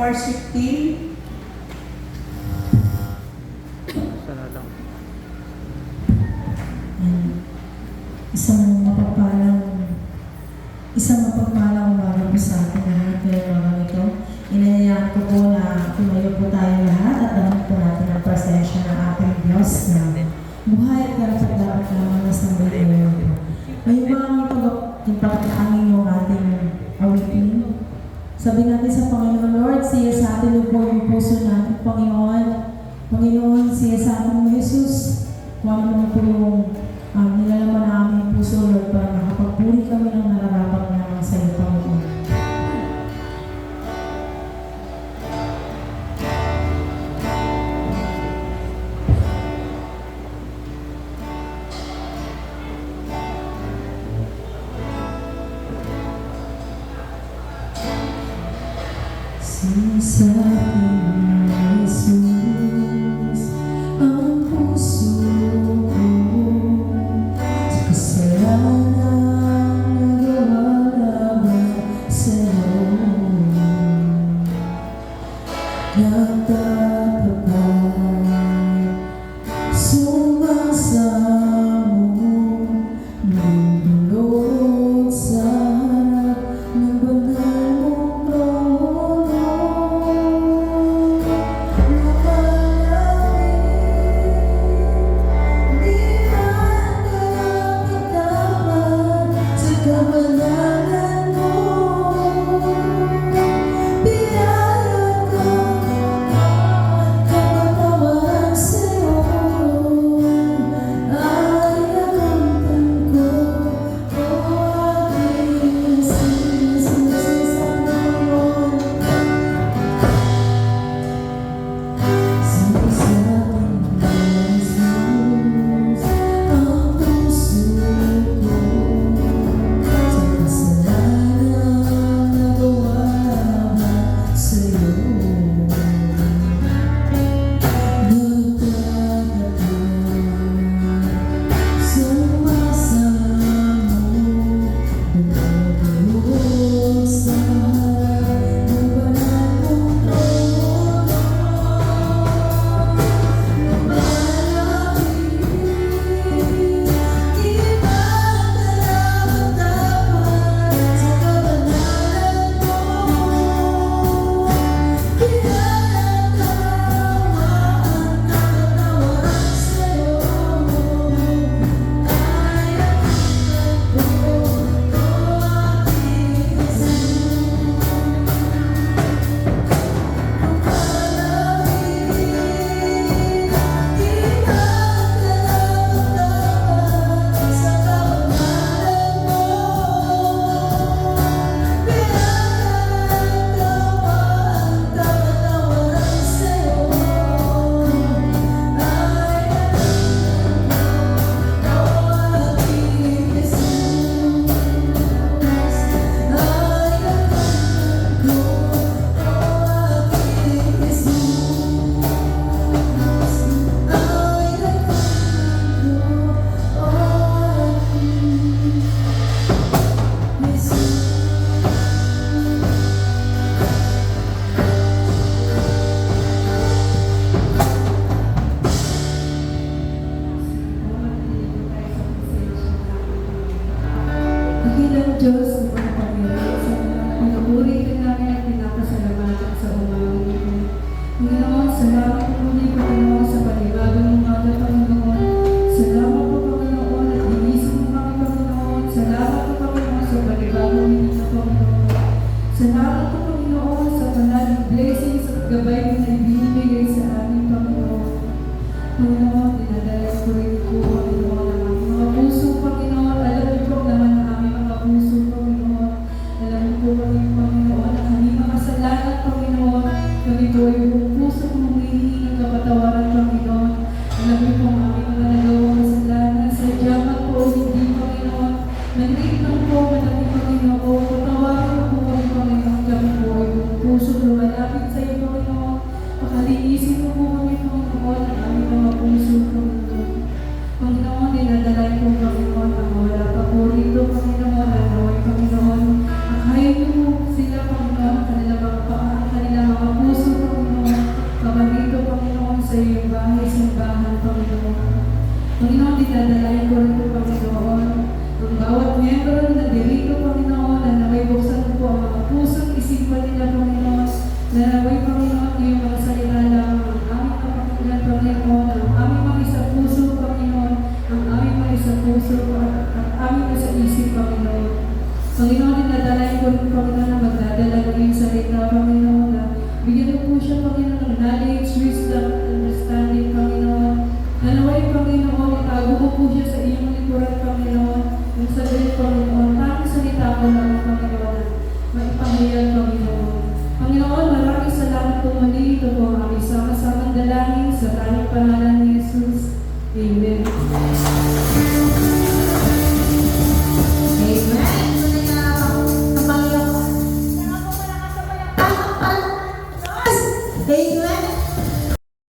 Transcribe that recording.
worship team. Sana lang. Isang mapagpalang umaga po sa ating lahat ngayong mga ito. Inayayaan ko po na tumayo po tayo lahat at alam po natin ang presensya ng ating Diyos na buhay at karapat-dapat lamang na sa buhay ngayon. Ngayong mga ipagkaangin yung ating awitin. Sabi natin sa Panginoon, Lord, siya sa atin po yung puso natin, Panginoon. Panginoon, siya sa atin mo, Jesus. Kung ano naman po yung nilalaman na aming puso, Lord, para makapagpuri kami ng nararapat naman sa iyo, Panginoon. Sa ating Jesus, ang puso ko sa kasalanan nagawalaban sa'yo. Nagtatapay, sumasamo, lulunod sa harap ng banal mong trono. Dakilang Diyos, mga Panginoon, sa pinupuri ka namin at pinapasalamatan sa umagang ito. Panginoon, salamat po muli, Panginoon, sa panibagong umaga, Panginoon. Salamat po, Panginoon, at ginising mo kami, Panginoon. Salamat po, Panginoon, sa panibagong minuto, Panginoon. Salamat po, Panginoon, sa panalig blessings at gabay na ibinibigay sa amin, Panginoon. Panginoon, dinadala ko rin po, Panginoon, ang aming mga puso, Panginoon. Alam niyo po naman ang aming mga puso, Panginoon. Alam niyo po kami, Panginoon, ang aming mga kasalanan, Panginoon. Kami po ay buong puso kung humihingi ng kapatawaran, Panginoon. Alam niyo po ang aming mga nagawang kasalanan. Sadya man po o hindi, Panginoon. Nandito lang po, malaki, Panginoon. Patawarin po kami, Panginoon. Kami po ay buong puso lumalapit sa iyo, Panginoon. Pakalinisin mo po kami, Panginoon, ang aming mga puso, Panginoon. Panginoon, dinadalay po, Panginoon, ang wala pa po rito, Panginoon, at naway, Panginoon, ang kaya niyo po sila, Panginoon, kanilang mga paa, kanilang mga puso, sa iyong bahay, simbahan, Panginoon. Panginoon, dinadalain ko rin po, Panginoon, ang bawat miyembro na nandirito, Panginoon, na naway buksan po ang mga pusong isipan nila, Panginoon, na naway, Panginoon, ngayong mga salita lang, ang aming kapakinggan, Panginoon, ang aming mga isa puso, Panginoon, ang aming mga isa puso, at aming isa isip, Panginoon. Panginoon, dinadalain ko rin, Panginoon, na magdadala ng iyong salita, Panginoon, na bigyan mo po siya, Panginoon, ng knowledge, wisdom, understanding, Panginoon. Nanaway, Panginoon, itago mo po siya sa iyong likuran, Panginoon. Yung sabihin, Panginoon, tanging salita ko lang, Panginoon, maipahayag, Panginoon. Panginoon, maraming salamat po muli. Ito po ang aming sama-samang dalangin sa tanging pangalan ni Jesus. Amen.